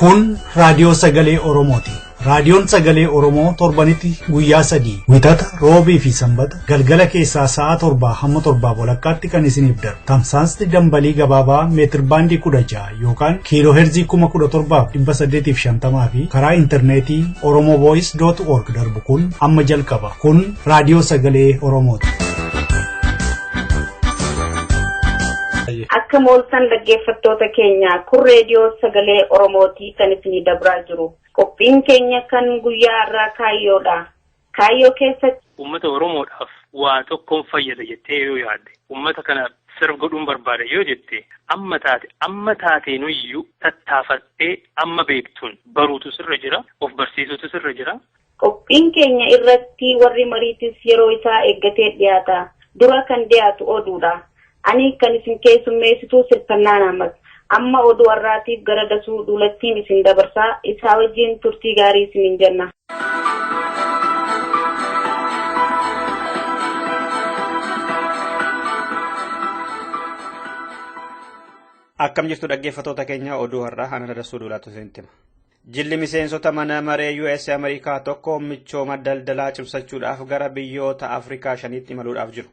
Kun Raadiyoo Sagalee Oromooti. Raadiyoon Sagalee Oromoo torbanitti guyyaa 3 wixata roobii fi sanbata galgala keessaa sa'a 7 hamma 7 walakkaatti kan isiniif darbu. Tamsaasni dambalii gabaabaa meetir baandii 16 yookaan kiiloo heerzii 17,850 fi karaa intarneetii oromovoice.org darbu kun amma jalqaba. Kun Raadiyoo Sagalee Oromooti. Akka mooltan dhaggeeffattoota keenya kun Raadiyoo Sagalee Oromooti kan isinii dabraa jiru. Qophiin keenya kan guyyaa irraa kaayyoodha. Kaayyoo keessatti uummata Oromoodhaaf waa tokkoon fayyada jettee yoo yaadde, uummata kana sirba godhuun barbaada yoo jette, amma taateenuyyuu tattaafattee amma beektuun baruutu sirra jira, of barsiisutu sirra jira. Qophiin keenya irratti warri mariitis yeroo isaa eeggatee dhiyaata. Dura kan dhiyaatu oduudha. Ani kan isin keessummeessituu Sirfannaan Ahmad. Amma oduu har'aatiif gara dasuu duulattiin isin dabarsaa, isaa wajjin turtii gaarii isiniin jenna. Akkam jirtu dhaggeeffattoota keenya, oduu har'aa ana dasuu duulaatu isinitti hima. Jilli miseensota mana maree US Ameerikaa tokko michooma daldalaa cimsachuudhaaf gara biyyoota Afrikaa 5tti imaluudhaaf jiru.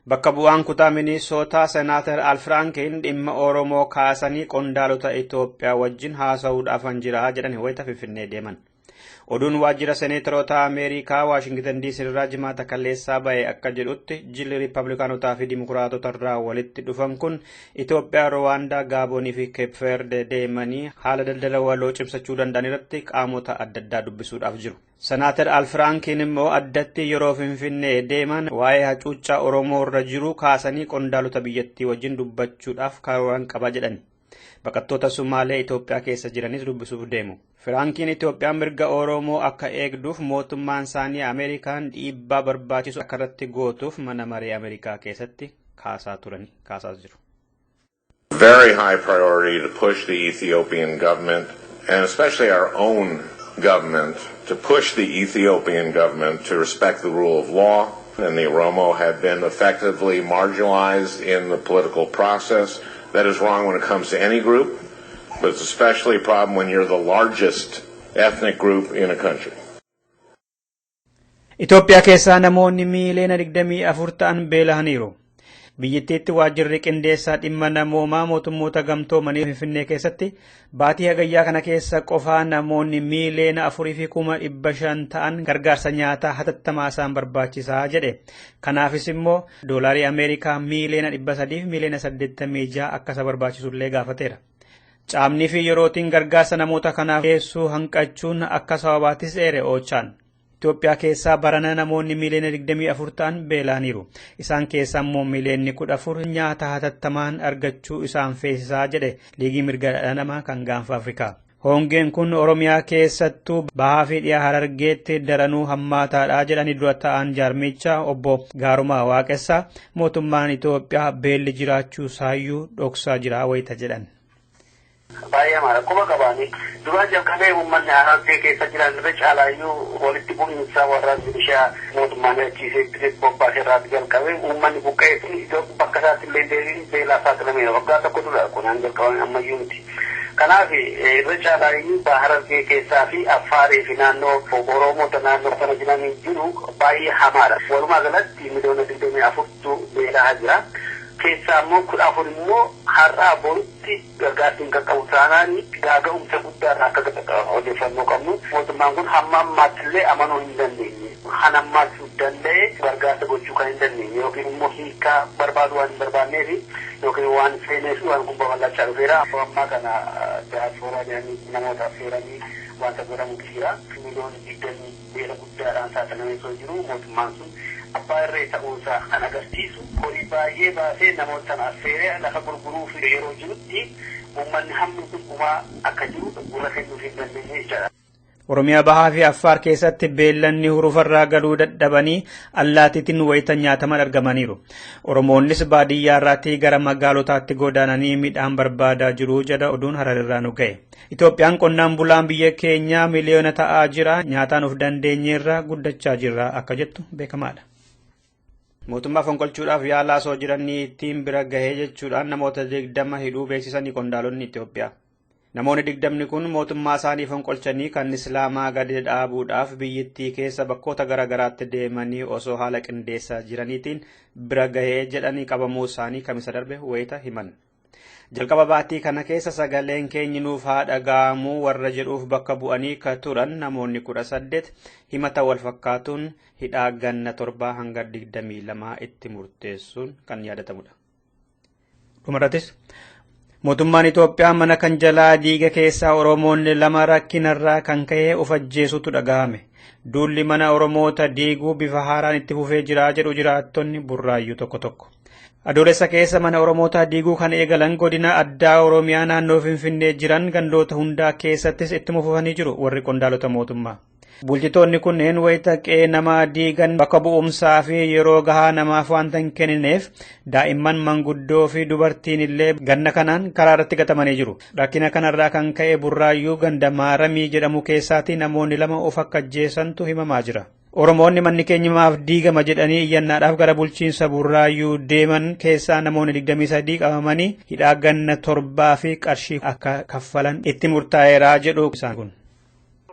Bakka bu'aan kutaa Minnesota Senator Al Franken dhimma Oromoo kaasanii qondaalota Itoophiyaa wajjin haasa'uudhaaf jira jedhanii wayita Finfinnee deeman. Oduun waajjira Seneetoroota Ameerikaa Waashingtan DC irraa jimaata kaleessaa ba'e akka jedhutti jilli Riippablikaanotaa fi Dimokiraatota irraa walitti dhufan kun Itoophiyaa, Rwaandaa, Gaabonii fi Keep Verde deemanii haala daldala waloo cimsachuu danda'an irratti qaamota adda addaa dubbisuudhaaf jiru. Senator Al Franken immoo addatti yeroo Finfinnee deeman waa'ee hacuuccaa Oromoo irra jiru kaasanii qondaalota biyyattii wajjin dubbachuudhaaf karoora qaba jedhan. Baqattoota Sumaalee Itoophiyaa keessa jiranis dubbisuuf deemu. Franken Itoophiyaan mirga Oromoo akka eegduuf mootummaan isaanii Ameerikaan dhiibbaa barbaachisu akka irratti gootuuf mana maree Ameerikaa keessatti kaasaa jiru. Very high priority to push the Ethiopian government and especially our own government to push the Ethiopian government to respect the rule of law, and the Oromo have been effectively marginalized in the political process. That is wrong when it comes to any group, but it's especially a problem when you're the largest ethnic group in a country. Itoophiyaa keessaa namoonni miiliyoona 24 ta'an beela'aniiru. Biyyattiitti waajjirri qindeessaa dhimma namoomaa mootummoota gamtoomanii Finfinnee keessatti baatii hagayyaa kana keessa qofaa namoonni miiliyoona 4,500 ta'an gargaarsa nyaataa hatattamaa isaan barbaachisaa jedhe. Kanaafis immoo doolaarii Ameerikaa miiliyoona 300 fi miiliyoona 86 akka isa barbaachisullee gaafateera. Caamnii fi yerootiin gargaarsa namoota kanaaf geessuu hanqachuun akka sababaattis eere oochaan. Itoophiyaa keessaa barana namoonni miiliyoona 24 ta'an beela'aniiru. Isaan keessaa immoo miiliyoonni 14 nyaata hatattamaan argachuu isaan feesisaa jedhe liigii mirga dhala namaa kan gaanfa Afrikaa. Hongeen kun Oromiyaa keessattuu bahaa fi dhiyaa Harargeetti daranuu hammaataadha jedhanii dura ta'an jaarmicha obbo Gaarumaa Waaqessaa mootummaan Itoophiyaa beelli jiraachuu isaayyuu dhoksaa jira wayita jedhan. Baay'ee mara kuma qabaani duraan jalqabee uummanni Harargee keessa jiran irra caalaayyuu walitti bu'iinsa warra bishaa mootummaan achiisee bobbaasee irraatti jalqabee uummanni buqqa'ee sun bakka isaatti illee deebiin beelaa saaxilameera. Waggaa tokko dura kunaan jalqaban ammayyuu miti. Kanaaf irra caalaayyuu Harargee keessaa fi Affaarii fi naannoo Oromoota naannoo sana jiranii jiru baay'ee hamaadha. Walumaa galatti miiliyoona 24 beelaa jira. Keessaa immoo 14 immoo har'aa boritti gargaarsi hin qaqqabu taanaan gaaga'umsa guddaarraa akka odeeffannoo qabnu mootummaan kun hamma ammaattillee amanuu hin dandeenye. Han ammaatti danda'e gargaarsa gochuu kan hin dandeenye yookiin immoo hiikaa barbaadu waan hin barbaanneef yookiin waan feeneef waan kun babal'achaa dhufeera. Ammaa kana daasporaan namoota affeeranii wanta godhamu jira. Miiliyoona 20 beela guddaadhaan saaxilamee osoo jiru mootummaan sun abbaa irree ta'uusaa kan agarsiisu horii baay'ee baasee namoota affeeree lafa gurguruuf yeroo jirutti uummanni hammi kun dhumaa akka jiru gurra kennuuf hin dandeenye jechaadha. Oromiyaa bahaa fi Affaar keessatti beellanni hurufarraa galuu dadhabanii allaatiitiin wayita nyaataman argamaniiru. Oromoonnis baadiyyaarraatii gara magaalotaatti godaananii midhaan barbaadaa jiru jedha oduun Hararraa nu ga'e. Itoophiyaan qonnaan bulaan biyya keenyaa miliyoona ta'aa jira, nyaataan of dandeenyeerra guddachaa jirra akka jettu beekamaadha. Mootummaa fonqolchuudhaaf yaalaa osoo jiranii ittiin bira gahee jechuudhaan namoota 20 hidhuu beeksisanii qondaalonni Itoophiyaa. Namoonni 20 kun mootummaa isaanii fonqolchanii kan Islaamaa gadi dhaabuudhaaf biyyattii keessa bakkoota garaagaraatti deemanii osoo haala qindeessaa jiraniitiin bira gahee jedhanii qabamuu isaanii kamisa darbe wayita himan. Jalqaba baatii kana keessa sagaleen keenya nuuf haa dhaga'amuu warra jedhuuf bakka bu'anii ka turan namoonni 18 himata wal fakkaatuun hidhaa ganna 7 hanga 22 itti murteessuun kan yaadatamudha. Dhumarrattis mootummaan Itoophiyaa mana kan jalaa diiga keessaa Oromoonni 2 rakkinarraa kan ka'e of ajjeesutu dhaga'ame. Duulli mana Oromoota diiguu bifa haaraan itti fufee jira jedhu jiraattonni Burraayyuu tokko tokko. Adoolessa keessa mana Oromoota diiguu kan eegalan godina addaa Oromiyaa naannoo Finfinnee jiran gandoota hundaa keessattis ittuma fufanii jiru warri qondaalota mootummaa. Bulchitoonni kunneen wayita qe'ee nama diigan bakka bu'umsaa fi yeroo gahaa namaaf waanta hin kennineef daa'imman manguddoo fi dubartiin illee ganna kanaan karaa irratti gatamanii jiru. Rakkina kanarraa kan ka'e Burraayyuu ganda Maaramii jedhamu keessaatii namoonni 2 of akka ajjeesantu himamaa jira. Oromoonni manni keenya maaf diigama jedhanii iyyannaadhaaf gara bulchiinsa Burraayyuu deeman keessaa namoonni 23 qabamanii hidhaa ganna 7 fi qarshii akka kaffalan itti murtaa'eera jedhu isaan kun.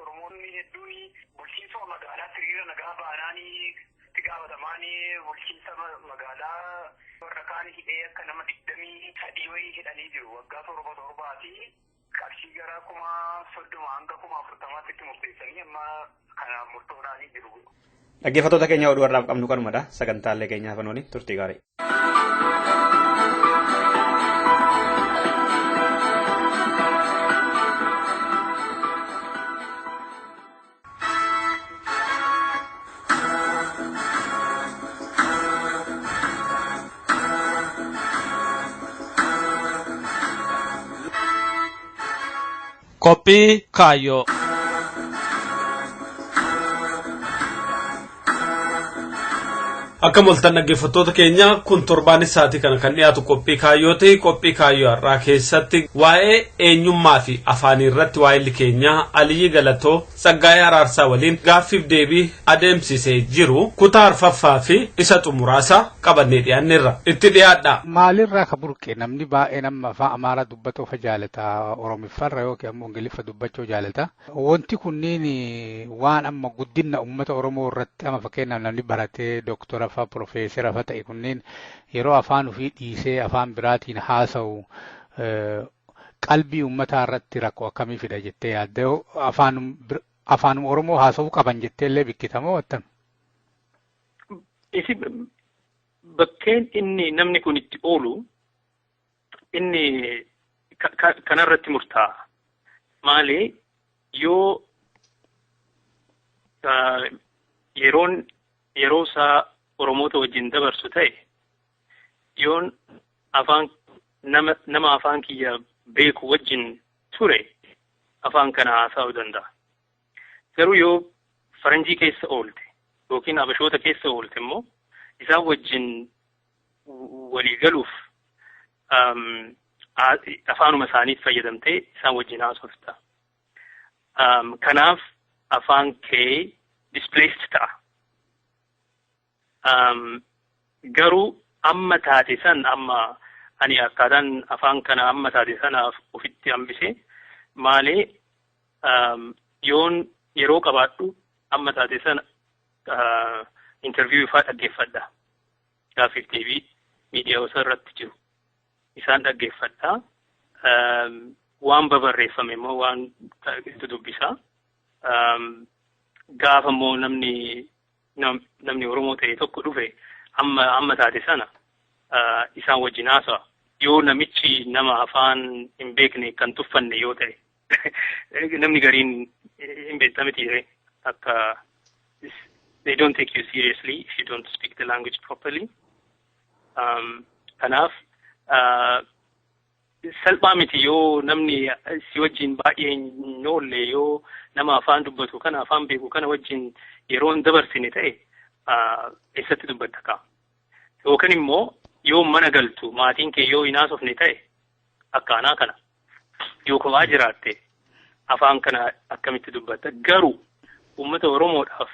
Oromoonni hedduun bulchiinsa magaalaatti hiriira nagaa ba'anii itti gaafatamaanii bulchiinsa magaalaa warra kaan hidhee akka nama 23 wayii hidhanii jiru. Waggaa 7 fi qarshii gara 30 hanga 40 itti murteessanii amma kana murtoodhaanii jiru. Dhaggeeffattoota keenya oduu har'aaf qabnu kanumadha. Sagantaalee keenyaaf anooni turtii gaarii. Qophii kaayyoo. Akka moltan dhaggeeffattoota keenya kun torbaanis sa'aatii kana kan dhiyaatu qophii kaayyooti. Qophii kaayyoo har'aa keessatti waa'ee eenyummaa fi afaanii irratti waa'illi keenya Aliyyi Galatoo Tsaggaayee Araarsaa waliin gaaffiif deebii adeemsisee jiru kutaa arfaffaa fi isa xumuraasaa qabannee dhiyaanneerra. Itti dhiyaadha. Maalirraa ka burqe namni baay'een amma afaan Amaaraa dubbatu jaalata, Oromiffarra yookiin ammoo Ingiliffa dubbachuu jaalata. Wanti kunniin waan amma guddina uummata Oromoo irratti amma fakkeenyaaf namni baratee doktora fa profeesara fa ta'e kunniin yeroo afaan ofii dhiisee afaan biraatiin haasa'u qalbii uummataa irratti rakkoo akkamii fida jettee yaadde afaan Oromoo haasa'uu qaban jetteellee bikkitamoo wattan? Bakkeen inni namni kun itti oolu inni kanarratti murtaa'a. Maali yoo yeroo isaa Oromoota wajjin dabarsu ta'e yoon afaan nama afaan kiyya beeku wajjin ture afaan kana haasa'uu danda'a. Garuu yoo faranjii keessa oolte yookiin abashoota keessa oolte immoo isaan wajjin walii galuuf afaanuma isaaniif fayyadamtee isaan wajjin haasofta. Kanaaf afaan kee displaced ta'a. Garuu amma taate san amma ani akkaataan afaan kana amma taate sanaaf ofitti hambise maalee yoon yeroo qabaadhu amma taate sana interview ifaa dhaggeeffadha. Gaaffiif deebii miidiyaa irratti jiru isaan dhaggeeffadha. Waan babarreeffame immoo waan itti dubbisaa. Gaafa immoo namni Oromoo ta'e tokko dhufe amma taate sana isaan wajjin haasa'a. Yoo namichi nama afaan hin beekne kan tuffanne yoo ta'e namni gariin hin beektamiti akka they don't take you seriously if you don't speak the language properly. Kanaaf salphaa miti yoo namni si wajjin baay'ee hin oolle yoo nama afaan dubbatu kana afaan beeku kana wajjin yeroo hin dabarsine ta'e eessatti dubbatta ka'a. Yookaan immoo yoo mana galtu maatiin kee yoo hin haasofne ta'e akkaanaa kana yoo kophaa jiraatte afaan kana akkamitti dubbatta. Garuu uummata Oromoodhaaf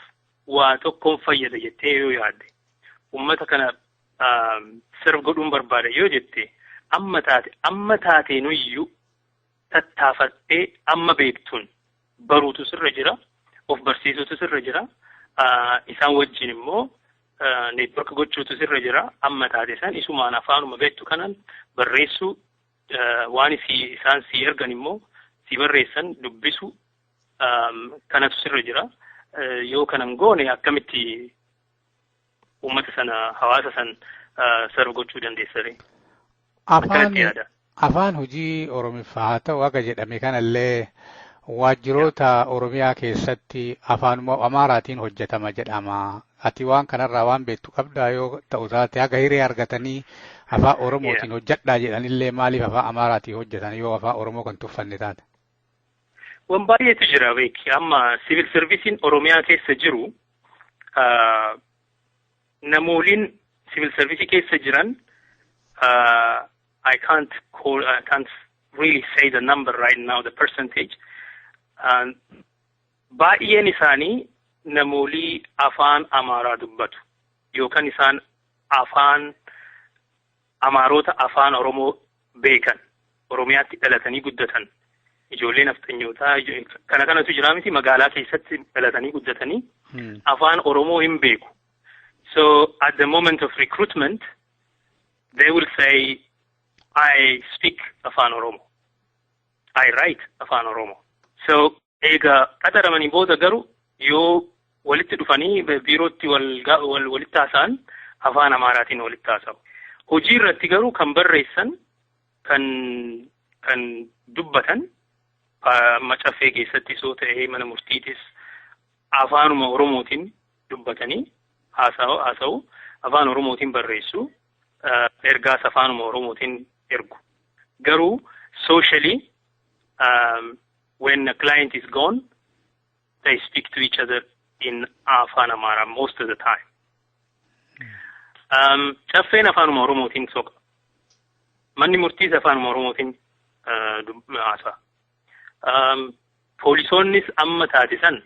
waa tokkoon fayyada jettee yoo yaadde uummata kana sirf godhuun barbaada yoo jette amma taatenuyyuu tattaafattee amma beektuun baruutu sirra jira, of barsiisutu sirra jira, isaan wajjin immoo neetwork gochuutu sirra jira. Amma taate san isumaan afaanuma beektu kanan barreessuu waan isaan si ergan immoo si barreessan dubbisu kanatu sirra jira. Yoo kanan goone akkamitti uummata sana hawaasa san sarara gochuu dandeessare? Afaan hojii Oromiffaa haa ta'u akka jedhame kanallee waajjiroota Oromiyaa keessatti afaanuma Amaaraatiin hojjetama jedhama. Ati waan kanarraa waan beektu qabdaa yoo ta'u taate haga hiree argatanii afaan Oromootiin hojjedhaa jedhanillee maaliif afaan Amaaraatiin hojjetan yoo afaan Oromoo kan tuffanne taate? Waan baay'eetu jira beeki. Amma siivil serviisiin Oromiyaa keessa jiru namooliin siivil serviisii keessa jiran I can't really say the number right now, the percentage. Baay'een isaanii namoolii afaan Amaaraa dubbatu yookaan isaan afaan Amaarota afaan Oromoo beekan Oromiyaatti dhalatanii guddatan ijoolleen nafxanyootaa kana kanatu jira miti magaalaa keessatti dhalatanii guddatanii afaan Oromoo hin beeku. So at the moment of recruitment they will say I speak afaan Oromo, I write afaan Oromo. So eega qadaramanii booda garuu yoo walitti dhufanii biirootti walitti haasa'an afaan Amaaraatiin walitti haasa'u. Hojii irratti garuu kan barreessan kan dubbatan macaffee keessatti soo ta'ee mana murtiitis afaanuma Oromootiin dubbatanii haasa'u afaan Oromootiin barreessu ergaas afaanuma Oromootiin ergu. Garuu socially when a client is gone they speak to each other in afaan Amaaraa most of the time. Caffeen afaanuma Oromootiin soqa. Manni murtiis afaanuma Oromootiin haasa'a. Poolisoonnis amma taasisan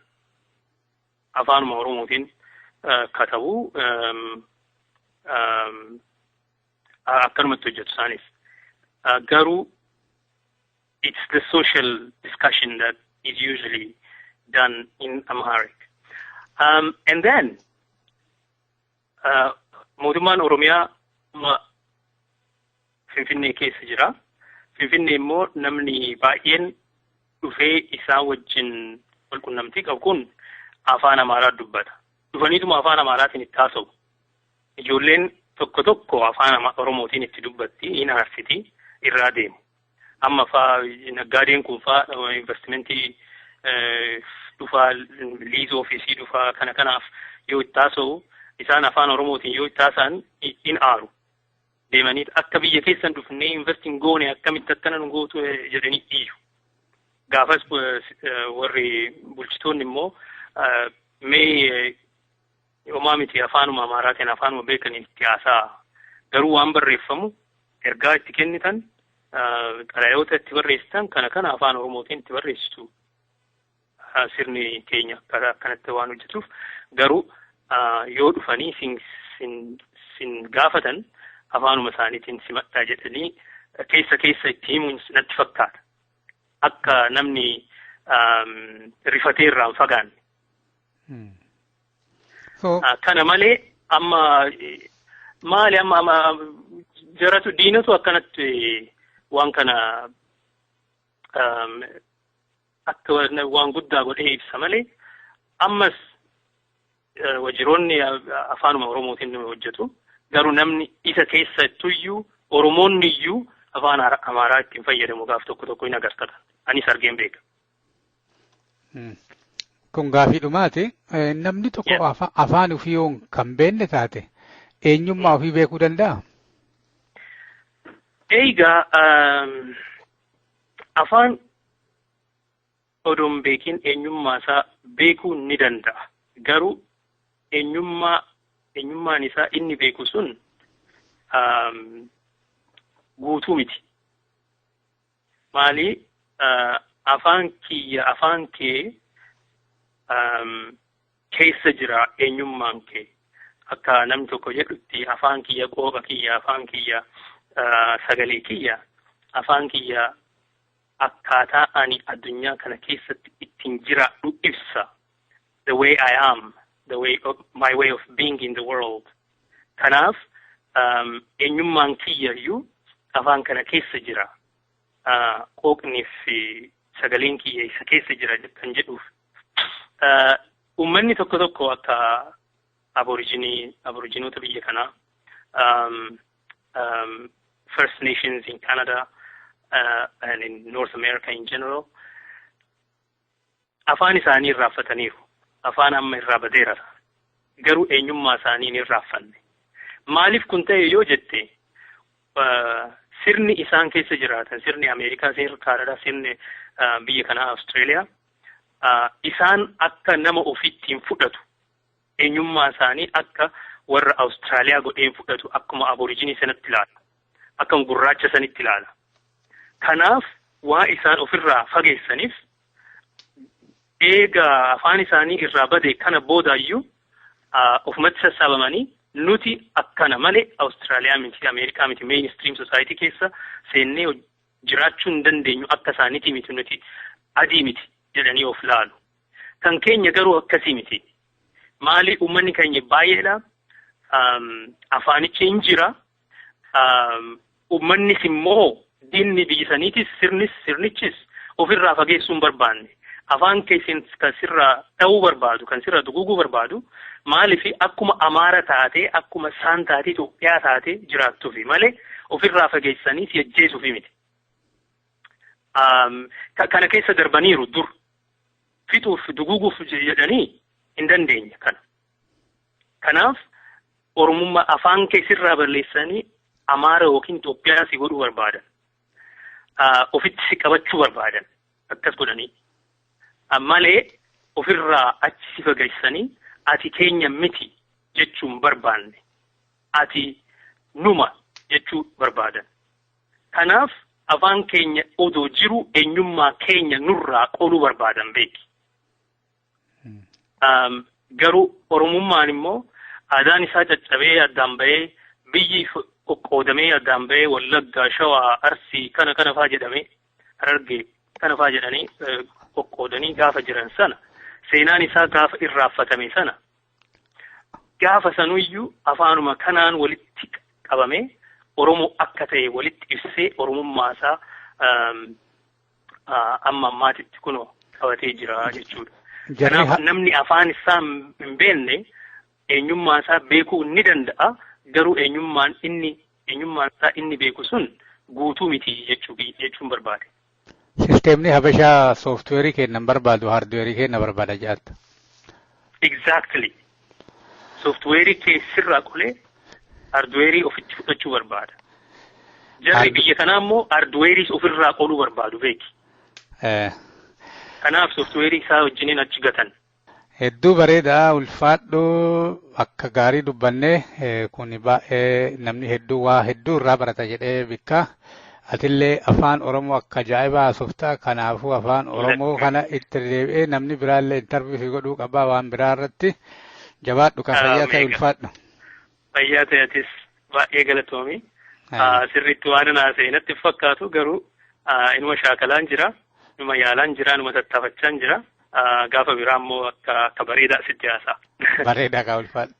afaanuma Oromootiin katabu akkanumatti hojjetu isaanis. Garuu it's the social discussion that is usually done in Amharic. And then mootummaan Oromiyaa Finfinnee keessa jira. Finfinnee immoo namni baay'een dhufee isaa wajjin walqunnamtii qabu kun afaan Amaaraa dubbata. Dhufaniituma afaan Amaaraatiin itti haasa'u. Ijoolleen tokko tokko afaan Oromootiin itti dubbatti hin aarsiti irraa deemu. Amma faa naggaadeen kun faa investimentii dhufaa liizii ofiisii dhufaa kanaaf yoo itti haasa'u isaan afaan Oromootiin yoo itti haasa'an hin aaru. Deemanii akka biyya keessan dhufnee investiin goone akkamitti akkana nu gootu jedhanii iyyu. Gaafas warri bulchitoonni immoo mee homaa miti afaanuma Amaaraatiin afaanuma beekaniin itti haasa'a. Garuu waan barreeffamu ergaa itti kennitan xalayoota itti barreessitan kana afaan Oromootiin itti barreessitu. Sirni keenya akkanatti waan hojjetuuf garuu yoo dhufanii sin gaafatan afaanuma isaaniitiin simadhaa jedhanii keessa itti himuun natti fakkaata. Akka namni rifatee irraa hin fagaanne. Kana malee amma maali amma jaratu diinatu akkanatti waan kana akka waan guddaa godhee ibsa malee ammas wajiroonni afaanuma Oromootiin hojjetu. Garuu namni isa keessattuyyuu Oromoonni iyyuu afaan Amaaraa ittiin fayyadamu gaaf tokko hin agartata. Anis argeen beeka. Kun gaafii dhumaati. Namni tokko afaan ofii yoo kan beekne taate eenyummaa ofii beekuu danda'a? Eegaa afaan odoon beekin eenyummaa isaa beekuu ni danda'a. Garuu eenyummaan isaa inni beeku sun guutuu miti. Maali afaan kee keessa jira eenyummaan kee. Akka namni tokko jedhutti afaan kiyya qooqa kiyya, afaan kiyya sagalee kiyya, afaan kiyya akkaataa ani addunyaa kana keessatti ittiin jiraadhu ibsa. The way I am, my way of being in the world. Kanaaf eenyummaan kiyyayyuu afaan kana keessa jira. Qooqnii fi sagaleen kiyya isa keessa jira kan jedhuuf. Uummanni tokko tokko akka aboriginoota biyya kanaa, First Nations in Canada and in North America in general, afaan isaanii irraanfataniiru. Afaan amma irraa badeera. Garuu eenyummaa isaanii hin irraanfanne. Maaliif kun ta'e yoo jette, sirni isaan keessa jiraatan, sirni Ameerikaa, sirni Kaanadaa, sirni biyya kanaa Austraaliyaa, isaan akka nama ofittiin fudhatu, eenyummaa isaanii akka warra Austraaliyaa godheen fudhatu, akkuma aborijinii sanatti ilaala, akkuma gurraacha sanitti ilaala. Kanaaf waa isaan ofirraa fageessaniif, eega afaan isaanii irraa bade kana boodaayyuu ofumatti sassaabamanii nuti akkana malee Austraaliyaa miti, Ameerikaa miti, mainstream society keessa seennee jiraachuu hin dandeenyu, akka isaaniiti miti, nuti adii miti jedhanii of laalu. Kan keenya garuu akkasii miti. Maali uummanni keenya baay'eedha. Afaanichi hin jira. Uummannis immoo diinni biyya saniitis sirnichis ofirraa fageessuu hin barbaanne. Afaan keessan kan sirraa ta'uu barbaadu, kan sirraa duguguu barbaadu, maaliif akkuma Amaara taatee, akkuma isaan taatee, Itoophiyaa taatee jiraattuufi malee ofirraa fageessanii si ajjeesuufi miti. Kana keessa darbaniiru dur fixuuf duguguuf jedhanii hin dandeenye kana. Kanaaf Oromummaa afaan keessirraa balleessanii Amaara yookiin Itoophiyaa si godhuu barbaadan. Ofitti si qabachuu barbaadan. Akkas godhanii. Malee ofirraa achi si fageessanii ati keenya miti jechuun barbaanne. Ati numa jechuu barbaadan. Kanaaf afaan keenya odoo jiru eenyummaa keenya nurraa qoluu barbaadan beeki. Garuu Oromummaan immoo aadaan isaa caccabee addaan bahee biyyi qoqqoodamee addaan bahee Wallaggaa, Shawaa, Arsii kana faa jedhamee Harargee kana faa jedhanii qoqqoodanii gaafa jiran sana seenaan isaa gaafa irraanfatame sana gaafa sanuyyuu afaanuma kanaan walitti qabamee Oromoo akka ta'e walitti ibsee Oromummaa isaa amma ammaatitti kunoo qabatee jira jechuudha. Kanaaf namni afaan isaa hin beekne eenyummaa isaa beekuu ni danda'a. Garuu eenyummaan isaa inni beeku sun guutuu miti jechuun barbaade. Sisteemni Habashaa sooftuweerii kennan barbaadu haardweerii kenna barbaada jaatta. Exactly. Sooftuweerii keessirraa qolee haardweerii ofitti fudhachuu barbaada. Jarri biyya kanaa immoo haardweerii ofirraa qoluu barbaadu beeki. Kanaaf sooftuweerii isaa wajjiniin achi gatan. Hedduu bareedaa ulfaadhoo akka gaarii dubbannee kun baay'ee namni hedduu waa hedduu irraa barata jedhee bikka atillee afaan Oromoo akka ajaa'ibaa haasoftaa kanaafuu afaan Oromoo kana itti deebi'ee namni biraallee intarviiwii godhuu qabaa waan biraa irratti jabaadhu kan fayyaa ta'e ulfaadhu. Fayyaa ta'etis baay'ee galatoomi. Sirriitti waan haasa'e natti fakkaatu garuu inuma shaakalaan jira, inuma yaalaan jira, inuma tattaafachaan jira. Gaafa biraa immoo akka bareedaa sitti haasa'a. Bareedaa kaa ulfaadha.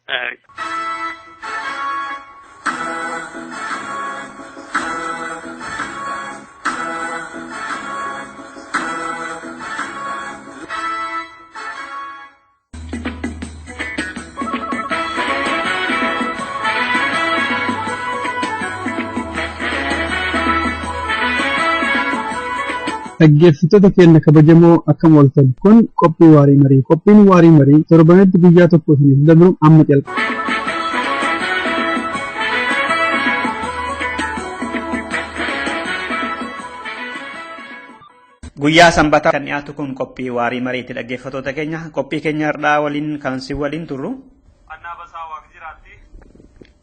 Dhaggeeffattoota keenya kabajamoo akkam ooltan kun qophii waarii marii. Qophiin waarii marii torbanitti guyyaa tokko isiniif dabru amma jalqaba. Guyyaa sanbataa kan dhiyaatu kun qophii waarii mariiti dhaggeeffattoota keenya. Qophii keenya har'aa waliin kan si waliin turru. Annaa basaa waaq jiraatti.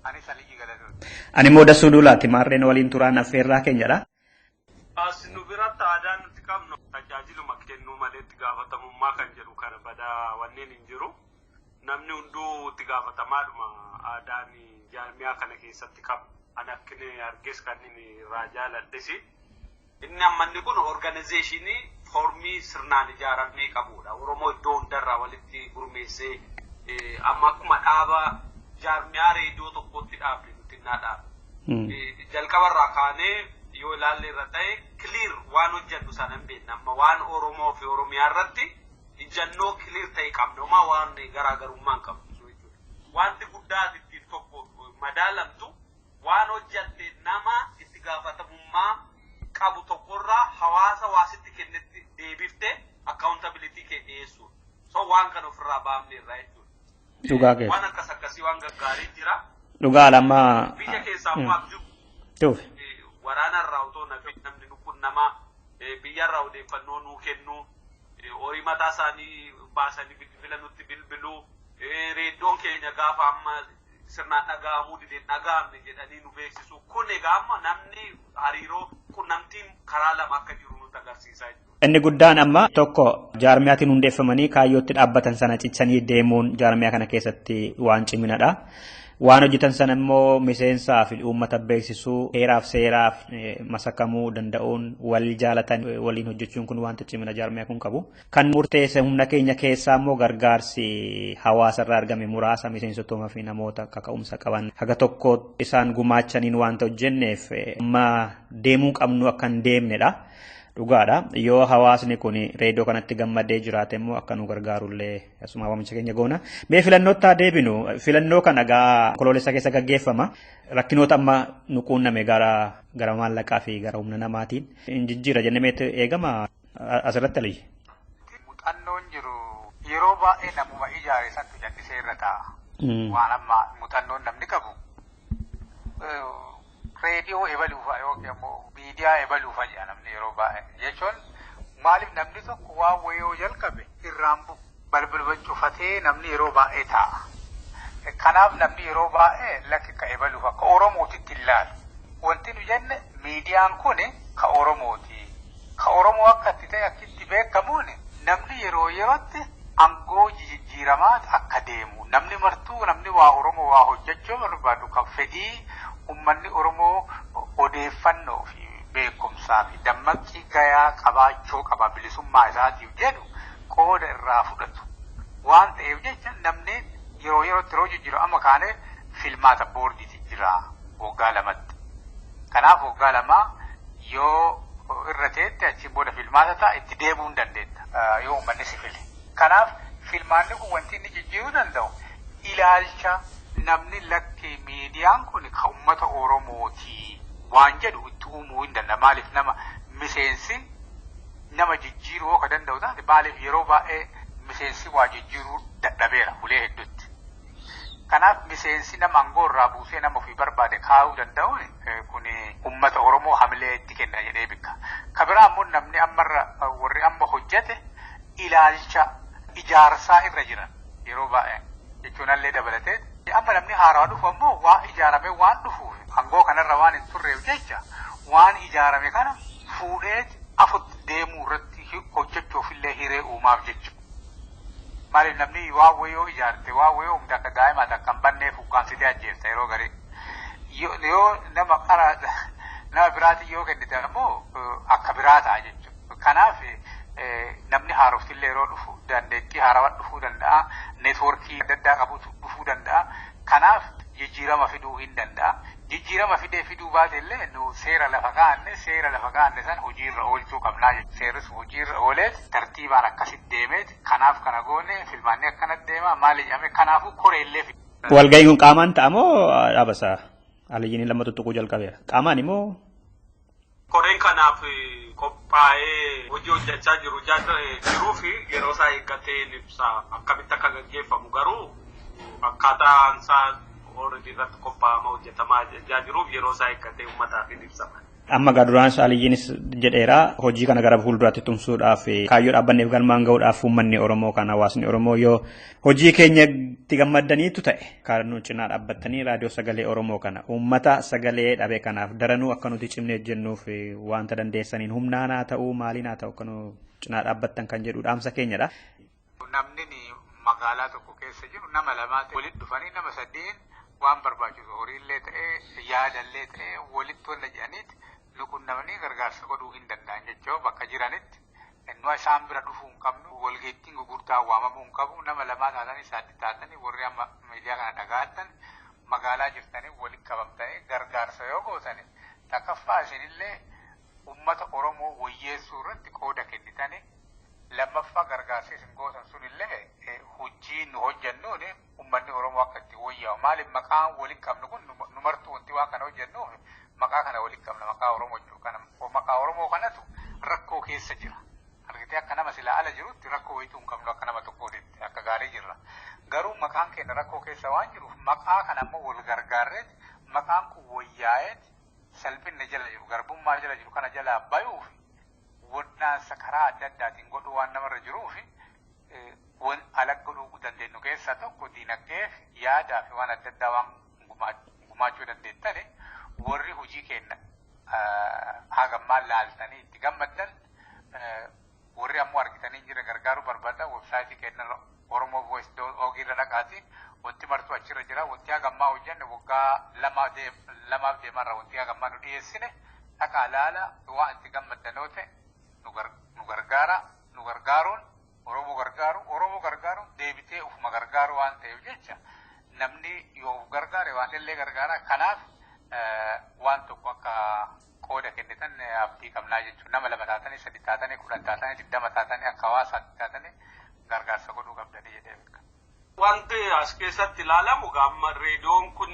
Ani Saliyyi Galatoo. Ani immoo Dassuu Duulaati. Maarreen waliin turaan affeerraa keenyadha. As nu biratti aadaan nuti qabnu tajaajiluma kennuu malee itti gaafatamummaa kan jedhu kana badaa wanneen hin jiru. Namni hunduu itti gaafatamadhuma aadaan jaarmiyaa kana keessatti qabu. Ani akkini argees kan inni irraa jaaladhesi. Inni ammanni kun organizeeshinii formii sirnaan ijaaramee qabudha. Oromoo iddoo hundarraa walitti gurmeessee amma akkuma dhaaba jaarmiyaa reediyoo tokkotti dhaabne nuti innaa dhaabne. Jalqabarraa kaanee yoo ilaalle irra ta'e clear waan hojjennu sana hin beekne amma waan Oromoo fi Oromiyaa irratti ijannoo clear ta'e qabna homaa waan garaagarummaa hin qabnu jechuudha. Wanti guddaa ittiin tokko madaalamtu waan hojjette nama itti gaafatamummaa qabu tokkorraa hawaasa waasitti kennetti deebifte accountability kee dhiyeessuudha. So waan kan ofirraa baafne irraa jechuudha. Dhugaa kee. Waan akkasii waan gaggaarii jira. Dhugaa lama. Biyya keessaa immoo abjuu. Tuufi. Waraanarraa otoo namni kun nama biyyarraa odeeffannoo nuu kennu horii mataa isaanii baasanii bilbila nutti bilbiluu reeddoon keenya gaafa amma sirnaan dhaga'amuu dideen dhaga'amne jedhanii nu beeksisu kun egaa amma namni hariiroo qunnamtiin karaa lama akka jiru nutti agarsiisaa jechuudha. Inni guddaan amma tokko jaarmiyaatiin hundeeffamanii kaayyootti dhaabbatan sana cichanii deemuun jaarmiyaa kana keessatti waan ciminadha. Waan hojjetan sana immoo miseensaa fi uummata beeksisuu heeraaf seeraaf masakamuu danda'uun wal jaalatan waliin hojjechuun kun wanta cimina jaarmiyaa kun qabu. Kan murteesse humna keenya keessaa immoo gargaarsi hawaasarraa argame muraasa miseensotoomaa fi namoota kaka'umsa qaban haga tokko isaan gumaachaniin wanta hojjenneef amma deemuu qabnu akka hin deemnedha. Dhugaadha. Yoo hawaasni kun reediyoo kanatti gammadee jiraate immoo akka nu gargaarullee asuma waamicha keenya goona. Mee filannootti deebinu filannoo kana gaa koloolessa keessa gaggeeffama. Rakkinoota amma nu quunname gara maallaqaa fi gara humna namaatiin jijjiira jennee eegama asirratti aliyyi. Muuxannoon jiru yeroo baay'ee namuma ijaare santu jallisee irra taa'a. Waan amma muuxannoon namni qabu reediyoo ebaluufa yookiin immoo miidiyaa ebaluufa jedha namni yeroo baay'ee jechuun maaliif namni tokko waan wayii jalqabe irraan balbala cufatee namni yeroo baay'ee taa'a. Kanaaf namni yeroo baay'ee lakki ka ebaluufa akka Oromootitti ilaalu. Wanti nu jenne miidiyaan kun ka Oromooti. Ka Oromoo akka itti ta'e akkitti beekamuun namni yeroo yerootti aangoo jijjiiramaa akka deemu namni martuu namni waa Oromoo waa hojjechuu barbaadu kan fedhii ummanni Oromoo odeeffannoo fi beekumsaa fi dammaqii gayaa qabaachuu qaba bilisummaa isaatiif jedhu qooda irraa fudhatu. Waan ta'eef jecha namni yeroo yeroo jijjiiru amma kaane filmaata boordiiti jira waggaa lamatti. Kanaaf waggaa lamaa yoo irra teetti achiin booda filmaata ta'a itti deebi'uu hin dandeetta yoo ummanni si file. Kanaaf filmaanni kun wanti inni jijjiiruu danda'u ilaalcha namni lakki miidiyaan kun ka ummata Oromooti waan jedhu itti uumuu hin danda'a. Maaliif nama miseensi nama jijjiiruu ka danda'u taate maaliif yeroo baay'ee miseensi waa jijjiiruu dadhabeera ulee hedduutti. Kanaaf miseensi nama aangoo irraa buusee nama ofii barbaade kaa'uu danda'u kun ummata Oromoo hamilee itti kenna jedhee bikka. Ka biraa immoo namni ammarra warri amma hojjete ilaalcha ijaarsaa irra jiran yeroo baay'ee jechuun illee dabalatee amma namni haaraa dhufu ammoo waan ijaarame waan dhufuuf aangoo kanarra waan hin turreef jecha waan ijaarame kana fuudhee afutti deemuu irratti hojjechuuf illee hiree uumaaf jechuudha. Maaliif namni waan wayoo ijaarte waan wayoo humna akka daa'imaa takka hin banneef ukkaamsitee ajjeefta yeroo garii. Yoo nama biraati yoo kennite ammoo akka biraa ta'a jechuudha. Kanaaf namni haaroftillee yeroo dhufu dandeettii haarawaa dhufuu danda'a, neetwoorkii adda addaa qabutu dhufuu danda'a. Kanaaf jijjiirama fiduu hin danda'a. Jijjiirama fiduu baate illee nu seera lafa kaa'anne san hojiirra oolchuu qabnaa jechuudha. Seerris hojiirra ooleet tartiibaan akkasitti deemeet kanaaf kana goone filmaanni akkanatti deema maali jedhame kanaafuu koreellee fi. Walga'iin kun qaamaan ta'a moo dhaabasa? Aliyyiin lama tuttuquu jalqabeera. Qaamaan immoo? Koreen kanaaf qophaa'ee hojii hojjechaa jiruu fi yeroo isaa eeggatee ibsa akkamitti akka gaggeeffamu garuu akkaataan isaa already irratti qophaa'ama hojjetamaa jiruuf yeroo isaa eeggatee uummataaf ibsama. Amma duraan Aliyyiinis jedheera hojii kana gara fuulduraatti tumsuudhaaf kaayyoo dhaabbanneef galmaan ga'uudhaaf uummanni Oromoo kan hawaasni Oromoo yoo hojii keenyatti gammadaniitu ta'e kan nu cinaa dhaabbattanii raadiyoo sagalee Oromoo kana uummata sagalee dhabe kanaaf daranuu akka nuti cimnee jennuuf wanta dandeessaniin humnaan haa ta'uu maaliin haa ta'u akka nu cinaa dhaabbattan kan jedhu dhaamsa keenyadha. Namni magaalaa tokko keessa jiru nama lamaatti walitti dhufanii nama sadeen waan barbaachisu horiillee ta'ee yaadallee ta'ee walitti walla jedhaniiti nuqunnamanii gargaarsa gargaarsa godhuu hin danda'an jechuu bakka jiranitti nu isaan bira dhufuu hin qabnu walgeettiin gurgurtaa waamamuu hin qabu nama lamaa taatanii sadii taatanii warri amma miidiyaa kana dhagaattan magaalaa jirtanii walitti qabamtanii gargaarsa yoo gootanii takkaffaa isinillee ummata Oromoo wayyeessuu irratti qooda kennitanii lammaffaa gargaarsa isin gootan sunillee hojii nu hojjennuun ummanni Oromoo akka itti wayyaa'u maaliif maqaan walitti qabnu kun nu martuu wanti waan kana hojjennuuf maqaa kana walitti qabna maqaa Oromoo jechuu kana maqaa Oromoo kanatu rakkoo keessa jira. Argitee akka nama silaa ala jirutti rakkoo wayituu hin qabnu akka nama tokkootti akka gaarii jirra. Garuu maqaan keenya rakkoo keessa waan jiruuf maqaa kana ammoo wal gargaarreet maqaan kun wayyaa'eet salphinna jala jiru garbummaa jala jiru kana jalaa bayuuf wannaansa karaa adda addaatiin godhuu waan namarra jiruuf wan ala godhuu dandeenyu keessaa tokko diinagdee yaadaa fi waan adda addaa waan gumaachuu dandeettani warri hojii keenya hagammaan laaltanii itti gammaddan warri ammoo argitanii jira gargaaruu barbaada websaayitii keenya Oromoo Voice.org irra dhaqaati wanti martuu achirra jira wanti hagammaa hojjenne waggaa lamaaf deemarra wanti hagammaa nu dhiyeessine dhaqaa laala waan itti gammaddanoo ta'e nu gargaaruun Oromoo gargaaruun deebitee ufuma gargaaru waan ta'eef jecha namni yoo gargaare waan illee gargaara kanaaf waan tokko akka qooda kennitan abdii qabnaa jechuudha nama lama taatanii sadi taatanii 10 taatanii 20 taatanii akka hawaasaatti taatanii gargaarsa godhuu qabdanii jedhee beeka. Wanti as keessatti ilaalamu gamma reediyoon kun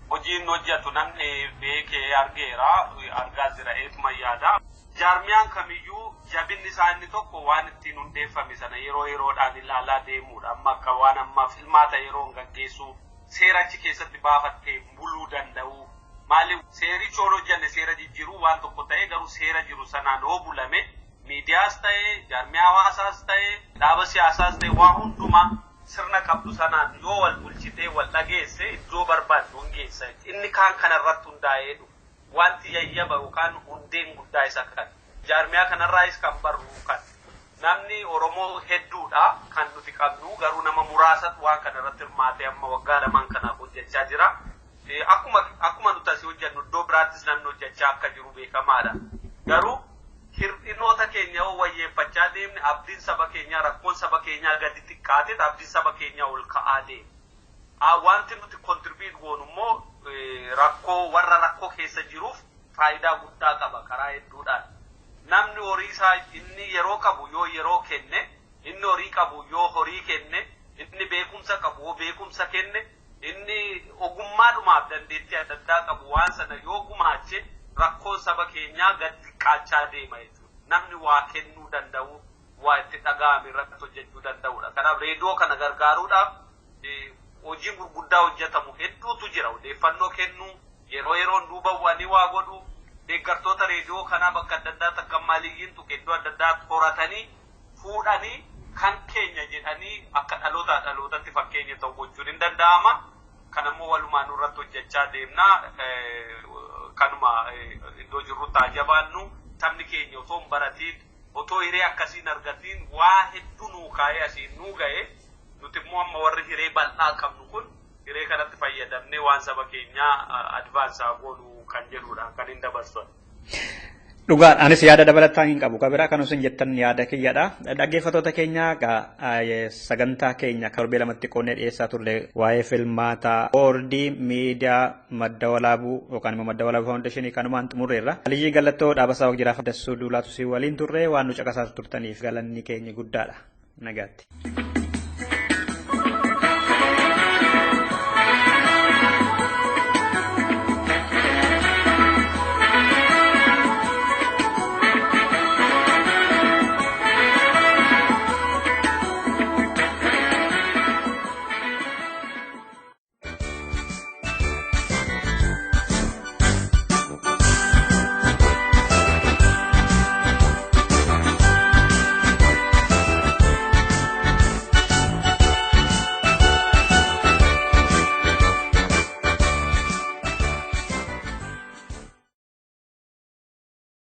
hojiin hojjetu namni beekee argaa jira eetuma yaada. Jaarmiyaan kamiyyuu jabinni isaa inni tokko waan ittiin hundeeffame sana yeroo yeroodhaan ilaalaa deemuudha. Amma akka waan ammaa filmaata yeroon gaggeessu seerachi keessatti baafattee buluu danda'u. Maaliif seeri choon hojjenne seera jijjiiruu waan tokko ta'e garuu seera jiru sanaan yoo bulame miidiyaas ta'e jaarmiyaa hawaasaas ta'e dhaaba siyaasaas ta'e waan hundumaa sirna qabdu sanaan yoo wal bulchitee wal dhageesse iddoo barbaaddu geessa. Inni kaan kanarratti hundaa'ee dhufu. Wanti yayyaba yookaan hundeen guddaa isa kan jaarmiyaa kanarraayis kan barru kan namni Oromoo hedduudha kan nuti qabnu garuu nama muraasatu waan kanarratti hirmaatee amma waggaa lamaan kanaaf hojjechaa jira. Akkuma nuti asii hojjennu iddoo biraattis namni hojjechaa akka jiru beekamaadha. Garuu hir'inoota keenya yoo wayyeeffachaa deemne abdiin saba keenyaa rakkoon saba keenyaa gadi xiqqaateet abdiin saba keenyaa ol ka'aa deema. Wanti nuti kontribiit goonu immoo rakkoo warra rakkoo keessa jiruuf faayidaa guddaa qaba karaa hedduudhaan. Namni horii isaa inni yeroo qabu yoo yeroo kenne, inni horii qabu yoo horii kenne, inni beekumsa qabu yoo beekumsa kenne, inni ogummaadhumaaf dandeettii adda addaa qabu waan sana yoo gumaache rakkoon saba keenyaa gad xiqqaachaa deema jechuudha. Namni waa kennuu danda'u, waa itti dhaga'ame irratti hojjechuu danda'udha. Kanaaf reediyoo kana gargaaruudhaaf hojii gurguddaa hojjetamu hedduutu jira. Odeeffannoo kennuu, yeroo yeroon duuba bu'anii waa godhu, deeggartoota reediyoo kanaa bakka adda addaa takka maaliyyiin iddoo adda addaa horatanii fuudhanii kan keenya jedhanii akka dhalootatti fakkeenya ta'u gochuun hin danda'ama. Kanammoo walumaan irratti hojjechaa deemnaa kanuma iddoo jirrutti haa jabaannu sabni keenya otoo hin baratiin otoo hiree akkasiin argatiin waa hedduu nuu kaa'ee asiin nuu ga'e nuti immoo amma warri hiree bal'aa qabnu kun hiree kanatti fayyadamnee waan saba keenyaa advaansaa goonuu kan jedhudha kan hin dabarsan. Dhugaan anis yaada dabalataa hin qabu. Kabiraa kan isin jettan yaada kiyyadha. Dhaggeeffattoota keenya sagantaa keenya torbee lamatti qoonnee dhiyeessaa turre waa'ee filmaata boordii miidiyaa madda walaabuu yookaan immoo madda walaabuu faawundeeshinii kanumaan xumurreerra. Aliyyii Gallattoo Dhaabasaa Wajjiraaf Dassuu Duulaatu si waliin turre waan nu caqasaa turtaniif galanni keenya guddaadha. Nagaatti.